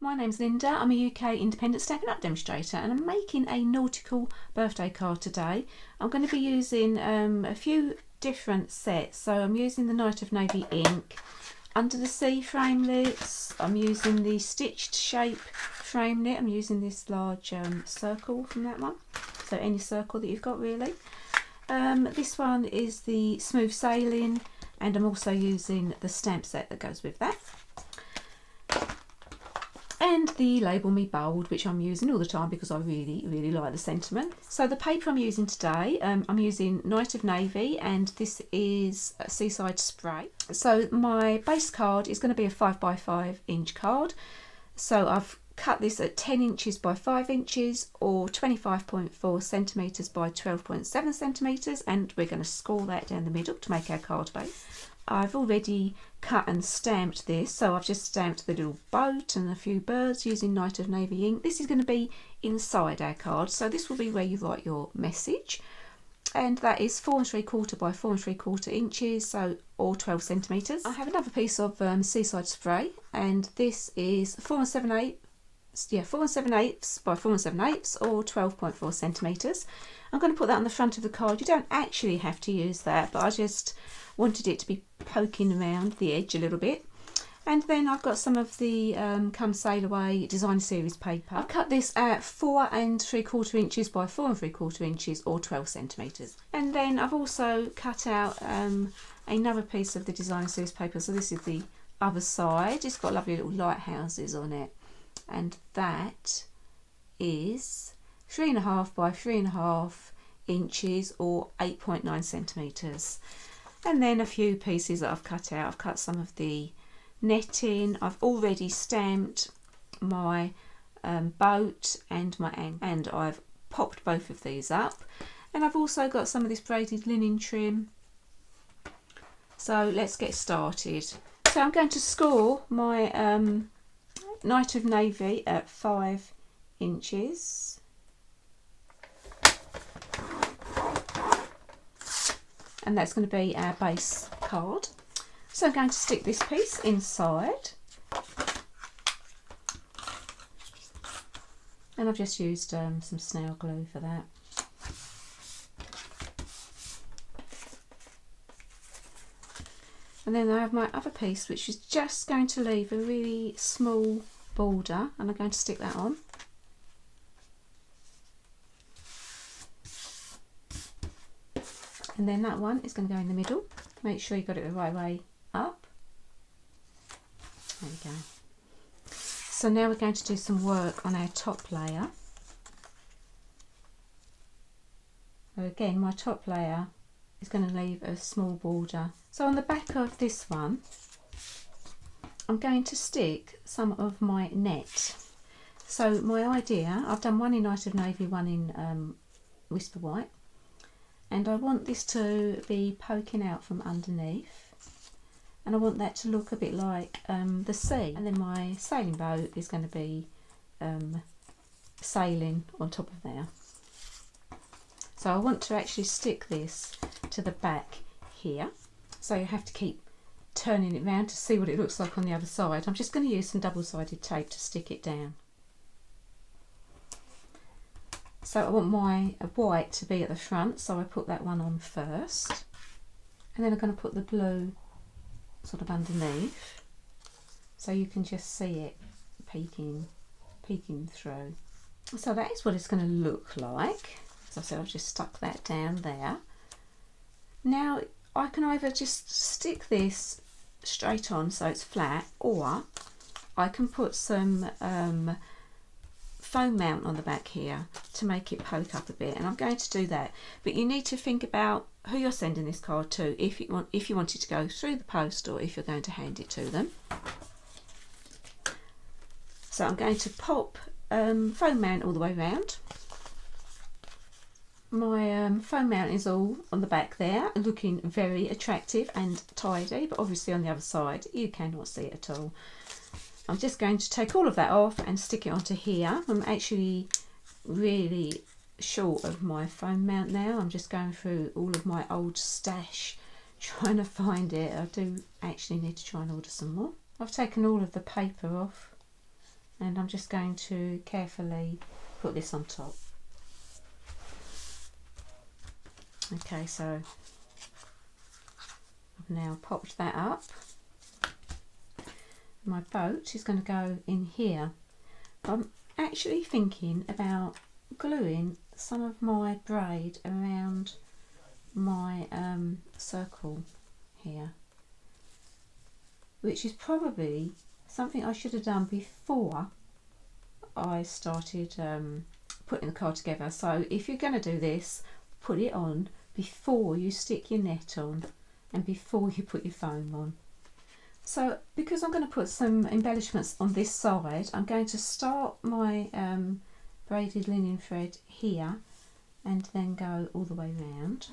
My name's Linda. I'm a UK independent Stampin Up Demonstrator and I'm making a Nautical birthday card today. I'm going to be using a few different sets. So I'm using the Night of Navy ink, Under the Sea framelits, I'm using the stitched shape framelit, I'm using this large circle from that one, so any circle that you've got really. This one is the smooth sailing, and I'm also using the stamp set that goes with that. And the Label Me Bold, which I'm using all the time because I really like the sentiment. So the paper I'm using today, I'm using Night of Navy, and this is a Seaside Spray. So my base card is going to be a 5x5 inch card. So I've cut this at 10 inches by 5 inches or 25.4 centimetres by 12.7 centimetres, and we're going to score that down the middle to make our card base. I've already cut and stamped this, so I've just stamped the little boat and a few birds using Night of Navy ink. This is going to be inside our card, so this will be where you write your message, and that is 4 3/4 by 4 3/4 inches, so or 12 centimetres. I have another piece of Seaside Spray, and this is 4 7/8 by 4 7/8 or 12.4 centimetres. I'm going to put that on the front of the card. You don't actually have to use that, but I just wanted it to be poking around the edge a little bit. And then I've got some of the Come Sail Away Design Series paper. I've cut this at 4 3/4 inches by 4 3/4 inches or 12 centimetres. And then I've also cut out another piece of the Design Series paper. So this is the other side. It's got lovely little lighthouses on it. And that is 3.5 by 3.5 inches or 8.9 centimetres. And then a few pieces that I've cut out. I've cut some of the netting. I've already stamped my boat and my anchor, and I've popped both of these up. And I've also got some of this braided linen trim. So let's get started. So I'm going to score my Night of Navy at 5 inches. And that's going to be our base card. So I'm going to stick this piece inside, and I've just used some snail glue for that. And then I have my other piece, which is just going to leave a really small border, and I'm going to stick that on. And then that one is going to go in the middle. Make sure you got it the right way up. There we go. So now we're going to do some work on our top layer. So again, my top layer is going to leave a small border. So on the back of this one, I'm going to stick some of my net. So my idea, I've done one in Night of Navy, one in Whisper White. And I want this to be poking out from underneath, and I want that to look a bit like the sea. And then my sailing boat is going to be sailing on top of there. So I want to actually stick this to the back here. So you have to keep turning it round to see what it looks like on the other side. I'm just going to use some double-sided tape to stick it down. So I want my white to be at the front, so I put that one on first. And then I'm going to put the blue sort of underneath, so you can just see it peeking through. So that is what it's going to look like. As I said, I've just stuck that down there. Now I can either just stick this straight on so it's flat, or I can put some foam mount on the back here to make it poke up a bit, and I'm going to do that. But you need to think about who you're sending this card to, if you want it to go through the post or if you're going to hand it to them. So I'm going to pop foam mount all the way around. My foam mount is all on the back there, looking very attractive and tidy, but obviously on the other side you cannot see it at all. I'm just going to take all of that off and stick it onto here. I'm actually really short of my foam mount now. I'm just going through all of my old stash trying to find it. I do actually need to try and order some more. I've taken all of the paper off and I'm just going to carefully put this on top. Okay, so I've now popped that up. My boat is going to go in here. I'm actually thinking about gluing some of my braid around my circle here, which is probably something I should have done before I started putting the card together. So if you're going to do this, put it on before you stick your net on and before you put your foam on. So because I'm going to put some embellishments on this side, I'm going to start my braided linen thread here and then go all the way round.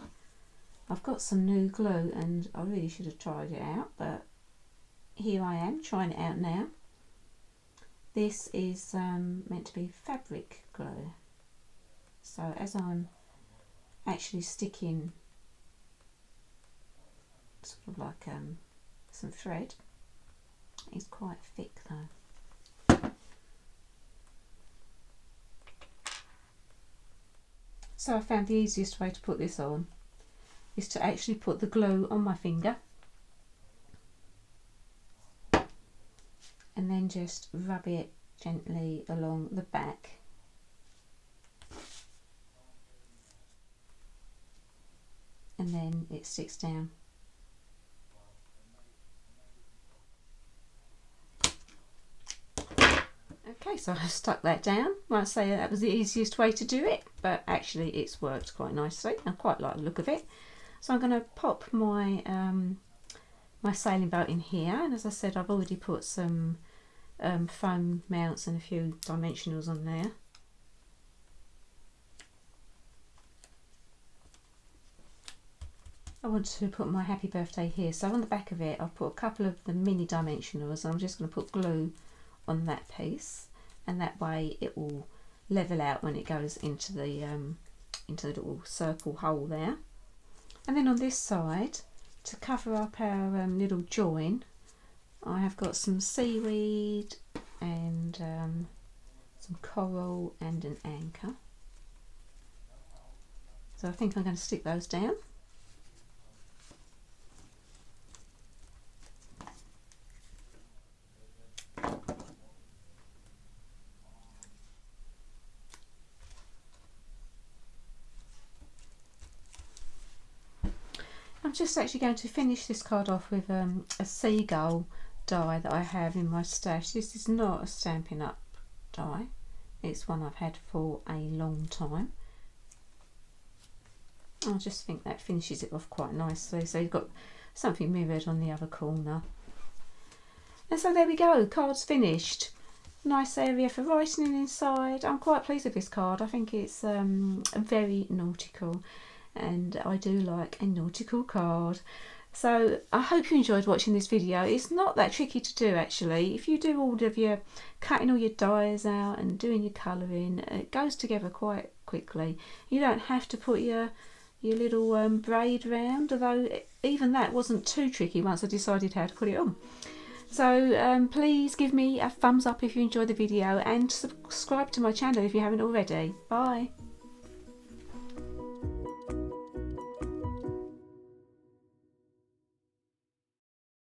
I've got some new glue and I really should have tried it out, but here I am trying it out now. This is meant to be fabric glue. So as I'm actually sticking sort of like some thread, it's quite thick though. So I found the easiest way to put this on is to actually put the glue on my finger and then just rub it gently along the back. And then it sticks down. Okay, so I stuck that down. I might say that was the easiest way to do it, but actually it's worked quite nicely. I quite like the look of it. So I'm going to pop my my sailing boat in here, and as I said, I've already put some foam mounts and a few dimensionals on there. I want to put my happy birthday here, so on the back of it I've put a couple of the mini dimensionals, and I'm just going to put glue on that piece, and that way it will level out when it goes into the little circle hole there. And then on this side, to cover up our little join, I have got some seaweed and some coral and an anchor. So I think I'm going to stick those down. I'm just actually going to finish this card off with a seagull die that I have in my stash. This is not a Stampin' Up die, it's one I've had for a long time. I just think that finishes it off quite nicely. So you've got something mirrored on the other corner. And so there we go, card's finished. Nice area for writing inside. I'm quite pleased with this card. I think it's very nautical, and I do like a nautical card. So I hope you enjoyed watching this video. It's not that tricky to do actually. If you do all of your cutting all your dies out and doing your colouring, it goes together quite quickly. You don't have to put your little braid round, although even that wasn't too tricky once I decided how to put it on. So please give me a thumbs up if you enjoyed the video, and subscribe to my channel if you haven't already. Bye.